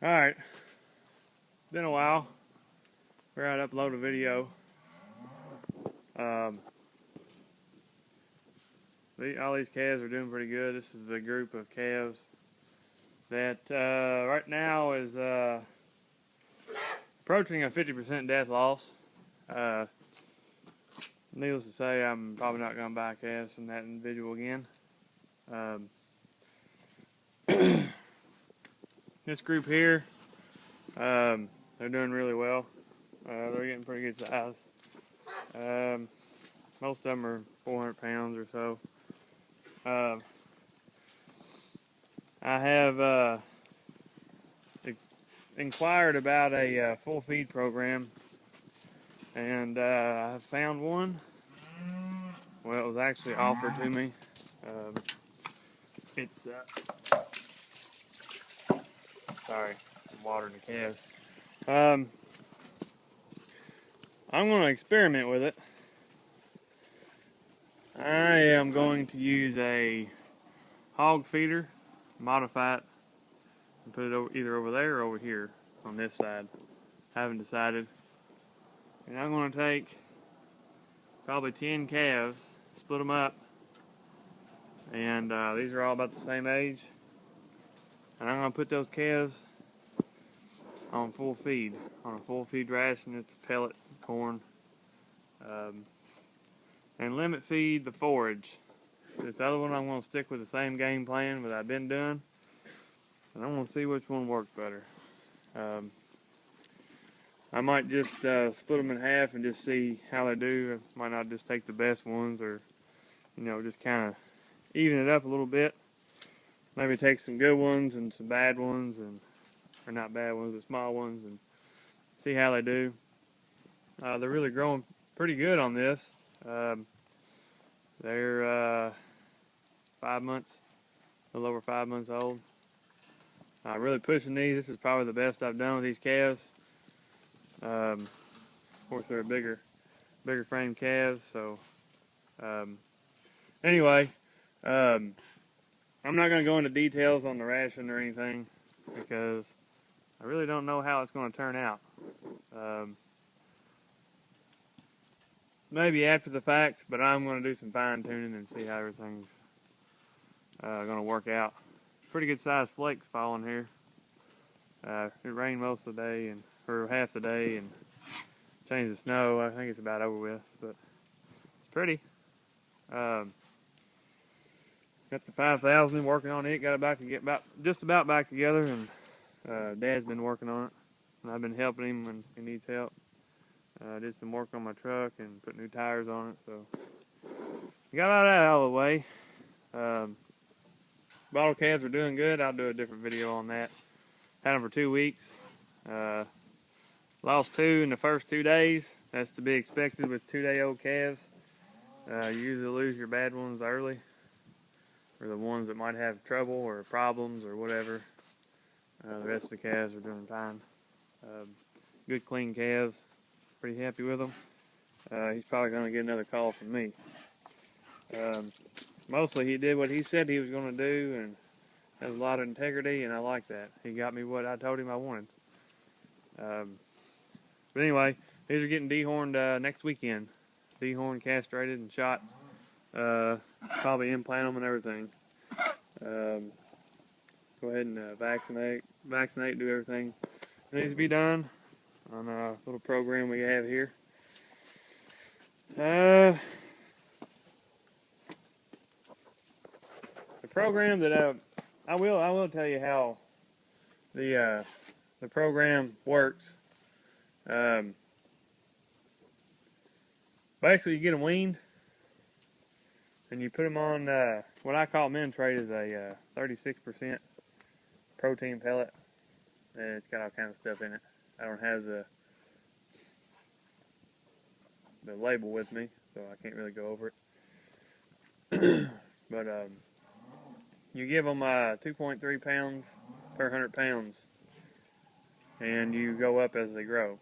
Alright, been a while. We're out to upload a video. All these calves are doing pretty good. This is the group of calves that right now is approaching a 50% death loss. Needless to say, I'm probably not going to buy calves from that individual again. This group here, they're doing really well. They're getting pretty good size. Most of them are 400 pounds or so. I have inquired about a full feed program, and I found one. Well, it was actually offered to me. It's sorry, I'm watering the calves. I'm going to experiment with it. I am going to use a hog feeder, modify it, and put it either over there or over here on this side. I haven't decided. And I'm going to take probably 10 calves, split them up, and these are all about the same age. And I'm going to put those calves on full feed, on a full feed ration. It's pellet, corn, and limit feed the forage. This other one I'm going to stick with the same game plan that I've been doing, and I'm going to see which one works better. I might just split them in half and just see how they do. I might not just take the best ones, or just kind of even it up a little bit. Maybe take some good ones and some bad ones, or not bad ones, but small ones, and see how they do. They're really growing pretty good on this. They're 5 months, a little over 5 months old. Really pushing these. This is probably the best I've done with these calves. Of course, they're bigger frame calves. So anyway, I'm not going to go into details on the ration or anything because I really don't know how it's going to turn out. Maybe after the fact, but I'm going to do some fine tuning and see how everything's going to work out. Pretty good sized flakes falling here. It rained most of the day, or half the day, and changed the snow. I think it's about over with, but it's pretty. Got the 5,000 working on it. Got it just about back together, and Dad's been working on it, and I've been helping him when he needs help. Did some work on my truck and put new tires on it, so got all that out of the way. Bottle calves are doing good. I'll do a different video on that. Had them for 2 weeks. Lost 2 in the first 2 days. That's to be expected with 2-day-old calves. You usually lose your bad ones early, or the ones that might have trouble or problems or whatever. The rest of the calves are doing fine. Good clean calves. Pretty happy with them. He's probably going to get another call from me. Mostly he did what he said he was going to do, and has a lot of integrity, and I like that. He got me what I told him I wanted. But anyway, these are getting dehorned next weekend. Dehorned, castrated, and shot. Probably implant them and everything. Go ahead and vaccinate, do everything that needs to be done on a little program we have here. The program that I will tell you how the program works. Basically, you get them weaned, and you put them on what I call Mentrate is a 36% protein pellet, and it's got all kinds of stuff in it. I don't have the label with me, so I can't really go over it. But you give them 2.3 pounds per 100 pounds, and you go up as they grow.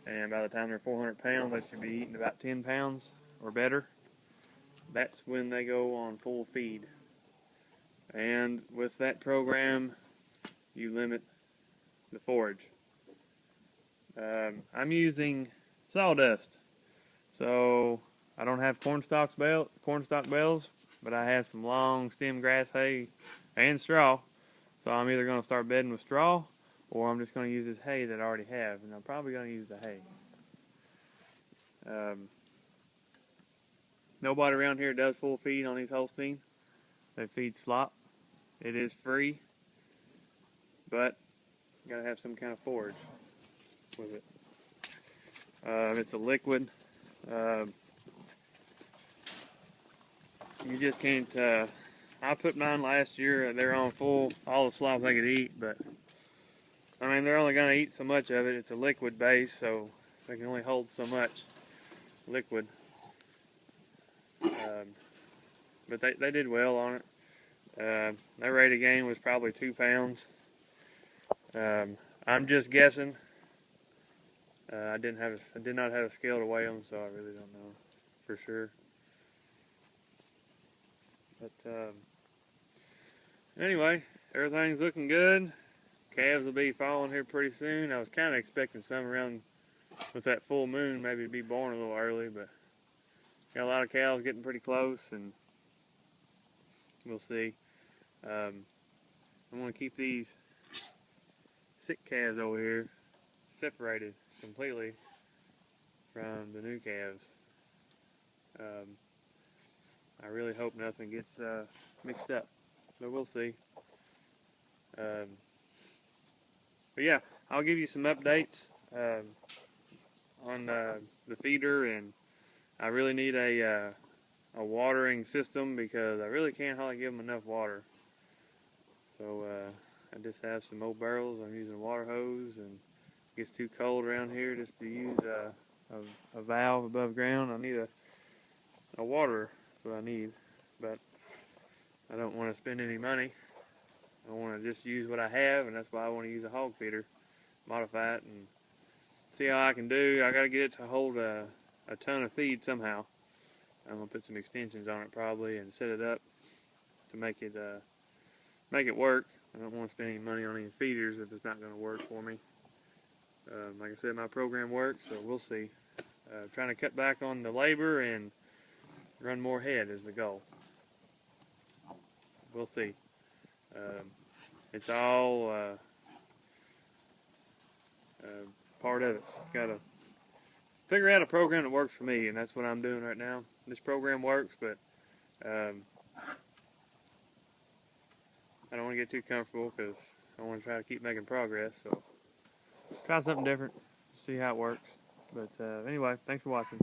And by the time they're 400 pounds, they should be eating about 10 pounds or better. That's when they go on full feed. And with that program, you limit the forage. I'm using sawdust, so I don't have cornstalk bales, but I have some long stem grass hay and straw. So I'm either going to start bedding with straw, or I'm just going to use this hay that I already have, and I'm probably going to use the hay. Nobody around here does full feed on these Holstein. They feed slop. It is free, but you gotta have some kind of forage with it. It's a liquid. You just can't. I put mine last year. They're on full, all the slop they could eat, but I mean they're only gonna eat so much of it. It's a liquid base, so they can only hold so much liquid. But they did well on it. Their rate of gain was probably 2 pounds. I'm just guessing. I did not have a scale to weigh them, so I really don't know for sure. But anyway, everything's looking good. Calves will be falling here pretty soon. I was kind of expecting some around with that full moon, maybe to be born a little early, but got a lot of cows getting pretty close, and we'll see. I'm going to keep these sick calves over here separated completely from the new calves. I really hope nothing gets mixed up, but we'll see. But yeah, I'll give you some updates on the feeder, and I really need a watering system because I really can't hardly give them enough water. So I just have some old barrels. I'm using a water hose, and it gets too cold around here just to use a valve above ground. I need a waterer. That's what I need, but I don't want to spend any money. I want to just use what I have, and that's why I want to use a hog feeder, modify it, and see how I can do. I got to get it to hold a ton of feed somehow. I'm gonna put some extensions on it probably and set it up to make it work. I don't want to spend any money on any feeders if it's not going to work for me. Like I said, my program works, so we'll see. Trying to cut back on the labor and run more head is the goal. We'll see. It's all part of it. Just got to figure out a program that works for me, and that's what I'm doing right now. This program works, but I don't want to get too comfortable because I want to try to keep making progress. So try something different, see how it works. But anyway, thanks for watching.